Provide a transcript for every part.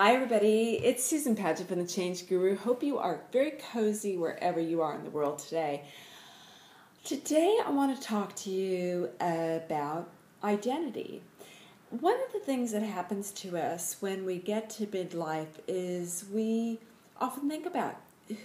Hi everybody, it's Susan Padgett from the Change Guru. Hope you are very cozy wherever you are in the world today. Today I want to talk to you about identity. One of the things that happens to us when we get to midlife is we often think about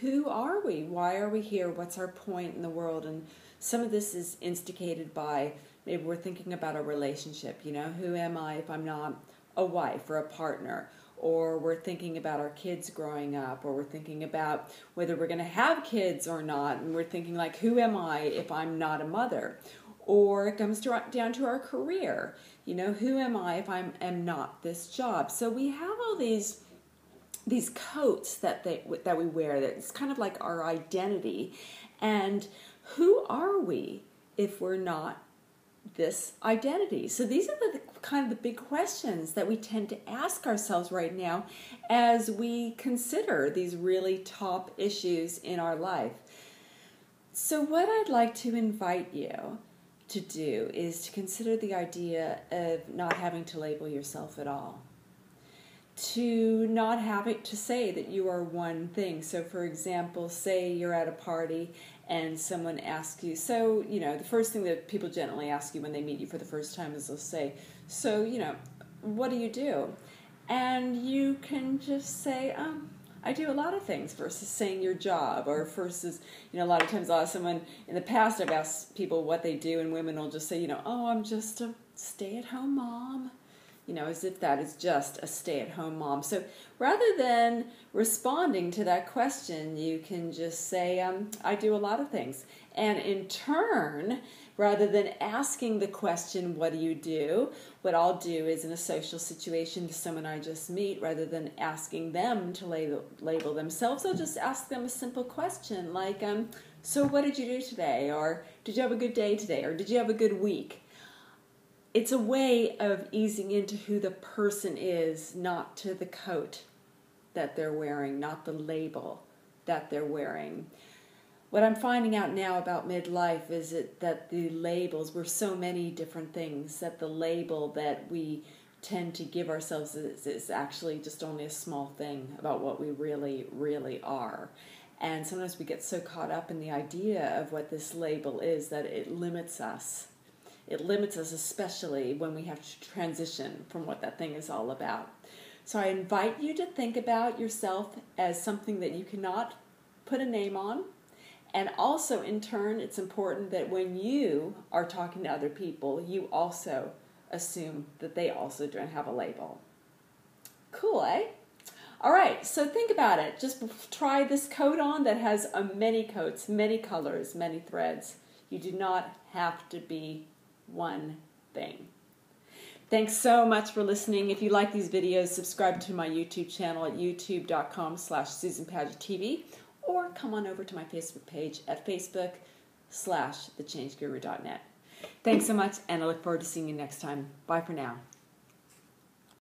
who are we? Why are we here? What's our point in the world? And some of this is instigated by maybe we're thinking about a relationship. Who am I if I'm not a wife or a partner? Or we're thinking about our kids growing up, or we're thinking about whether we're going to have kids or not, and we're thinking like, who am I if I'm not a mother? Or it comes down to our career. Who am I if I am not this job? So we have all these coats that we wear that it's kind of like our identity. And who are we if we're not this identity? So these are the kind of the big questions that we tend to ask ourselves right now as we consider these really top issues in our life. So what I'd like to invite you to do is to consider the idea of not having to label yourself at all. To not having to say that you are one thing. So for example, say you're at a party and someone asks you, the first thing that people generally ask you when they meet you for the first time is they'll say, what do you do? And you can just say, I do a lot of things, versus saying your job, or versus, a lot of times someone in the past I've asked people what they do, and women will just say, I'm just a stay-at-home mom. As if that is just a stay-at-home mom. So rather than responding to that question, you can just say, I do a lot of things. And in turn, rather than asking the question, what do you do? What I'll do is in a social situation with someone I just meet, rather than asking them to label themselves, I'll just ask them a simple question like, so what did you do today? Or did you have a good day today? Or did you have a good week? It's a way of easing into who the person is, not to the coat that they're wearing, not the label that they're wearing. What I'm finding out now about midlife is that the labels were so many different things, that the label that we tend to give ourselves is actually just only a small thing about what we really, really are. And sometimes we get so caught up in the idea of what this label is that it limits us. It limits us, especially when we have to transition from what that thing is all about. So I invite you to think about yourself as something that you cannot put a name on. And also, in turn, it's important that when you are talking to other people, you also assume that they also don't have a label. Cool, eh? All right, so think about it. Just try this coat on that has many coats, many colors, many threads. You do not have to be one thing. Thanks so much for listening. If you like these videos, subscribe to my YouTube channel at youtube.com/SusanPadgettTV, or come on over to my Facebook page at Facebook/thechangeguru.net. Thanks so much, and I look forward to seeing you next time. Bye for now.